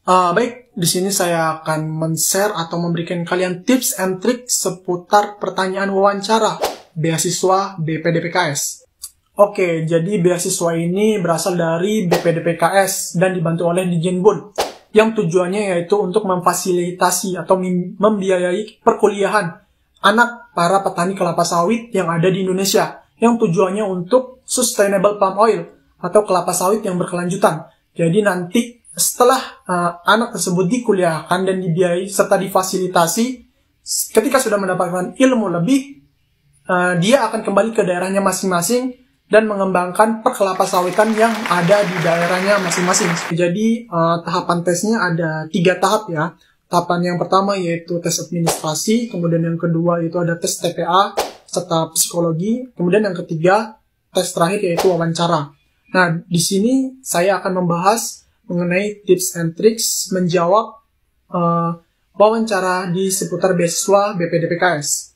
Baik, di sini saya akan men-share atau memberikan kalian tips and trick seputar pertanyaan wawancara beasiswa BPDPKS. Oke, jadi beasiswa ini berasal dari BPDPKS dan dibantu oleh Dijenbun, yang tujuannya yaitu untuk memfasilitasi atau membiayai perkuliahan anak para petani kelapa sawit yang ada di Indonesia, yang tujuannya untuk sustainable palm oil atau kelapa sawit yang berkelanjutan. Jadi nanti setelah anak tersebut dikuliahkan dan dibiayai serta difasilitasi, ketika sudah mendapatkan ilmu lebih, dia akan kembali ke daerahnya masing-masing dan mengembangkan perkelapa sawitan yang ada di daerahnya masing-masing. Jadi tahapan tesnya ada 3 tahap ya. Tahapan yang pertama yaitu tes administrasi, kemudian yang kedua itu ada tes TPA serta psikologi, kemudian yang ketiga tes terakhir yaitu wawancara. Nah, di sini saya akan membahas mengenai tips and tricks menjawab wawancara di seputar beasiswa BPDPKS.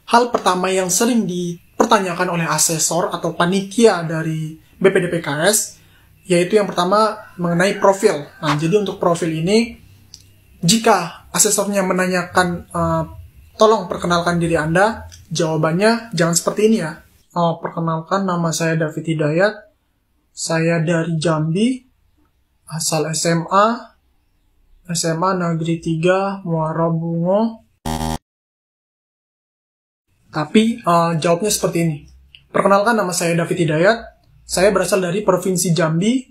Hal pertama yang sering dipertanyakan oleh asesor atau panitia dari BPDPKS yaitu yang pertama mengenai profil. Nah, jadi untuk profil ini, jika asesornya menanyakan tolong perkenalkan diri Anda, jawabannya jangan seperti ini ya. Perkenalkan, nama saya David Hidayat, saya dari Jambi, asal SMA Negeri 3 Muara Bungo. Tapi jawabnya seperti ini. Perkenalkan, nama saya David Hidayat, saya berasal dari Provinsi Jambi,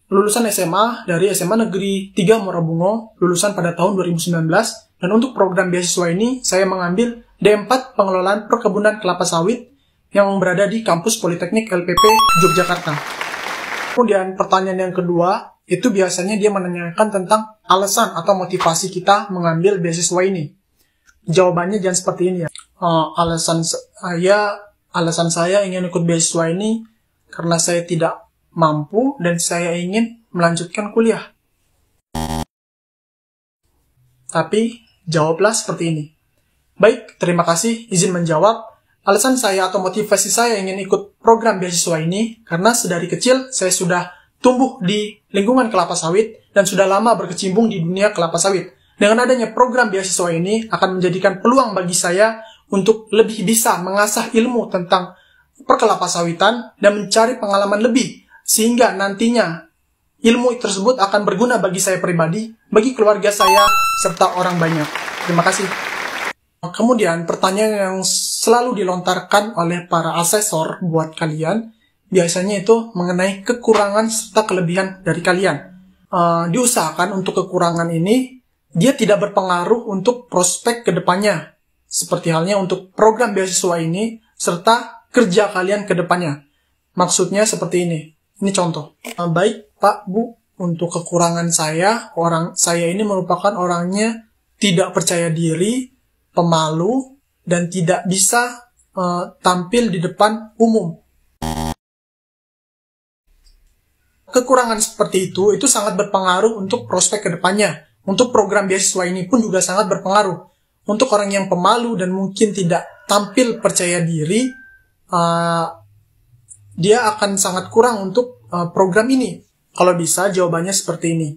lulusan SMA dari SMA Negeri 3 Muara Bungo, lulusan pada tahun 2019, dan untuk program beasiswa ini saya mengambil D4 Pengelolaan Perkebunan Kelapa Sawit yang berada di Kampus Politeknik LPP Yogyakarta. Kemudian pertanyaan yang kedua, itu biasanya dia menanyakan tentang alasan atau motivasi kita mengambil beasiswa ini. Jawabannya jangan seperti ini ya. Alasan saya ingin ikut beasiswa ini karena saya tidak mampu dan saya ingin melanjutkan kuliah. Tapi jawablah seperti ini. Baik, terima kasih izin menjawab. Alasan saya atau motivasi saya ingin ikut program beasiswa ini karena sedari kecil saya sudah tumbuh di lingkungan kelapa sawit dan sudah lama berkecimpung di dunia kelapa sawit. Dengan adanya program beasiswa ini akan menjadikan peluang bagi saya untuk lebih bisa mengasah ilmu tentang perkelapa sawitan dan mencari pengalaman lebih, sehingga nantinya ilmu tersebut akan berguna bagi saya pribadi, bagi keluarga saya, serta orang banyak. Terima kasih. Kemudian pertanyaan yang selalu dilontarkan oleh para asesor buat kalian biasanya itu mengenai kekurangan serta kelebihan dari kalian. Diusahakan untuk kekurangan ini dia tidak berpengaruh untuk prospek ke depannya, seperti halnya untuk program beasiswa ini serta kerja kalian ke depannya. Maksudnya seperti ini. Ini contoh. Baik Pak, Bu, untuk kekurangan saya ini merupakan orangnya tidak percaya diri, pemalu, dan tidak bisa tampil di depan umum. Kekurangan seperti itu sangat berpengaruh untuk prospek ke depannya. Untuk program beasiswa ini pun juga sangat berpengaruh. Untuk orang yang pemalu dan mungkin tidak tampil percaya diri, dia akan sangat kurang untuk program ini. Kalau bisa, jawabannya seperti ini.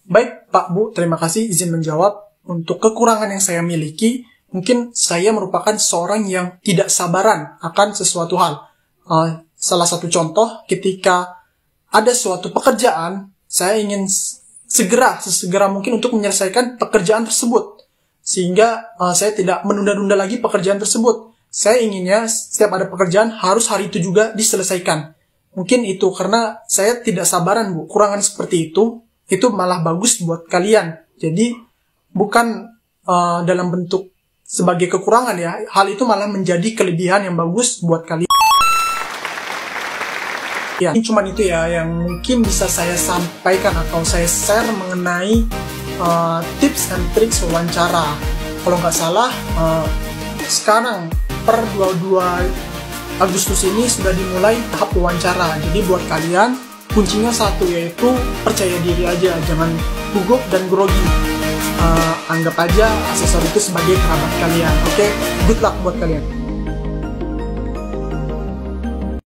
Baik Pak, Bu, terima kasih izin menjawab. Untuk kekurangan yang saya miliki, mungkin saya merupakan seorang yang tidak sabaran akan sesuatu hal. Salah satu contoh, ketika ada suatu pekerjaan, saya ingin sesegera mungkin untuk menyelesaikan pekerjaan tersebut. Sehingga saya tidak menunda-nunda lagi pekerjaan tersebut. Saya inginnya setiap ada pekerjaan harus hari itu juga diselesaikan. Mungkin itu karena saya tidak sabaran, Bu. Kurangan seperti itu malah bagus buat kalian. Jadi bukan dalam bentuk sebagai kekurangan ya. Hal itu malah menjadi kelebihan yang bagus buat kalian. Ya, ini cuma itu ya yang mungkin bisa saya sampaikan atau saya share mengenai tips and tricks wawancara. Kalau nggak salah, sekarang per 22 Agustus ini sudah dimulai tahap wawancara. Jadi buat kalian, kuncinya satu, yaitu percaya diri aja, jangan gugup dan grogi. Anggap aja asesor itu sebagai kerabat kalian. Oke, good luck buat kalian.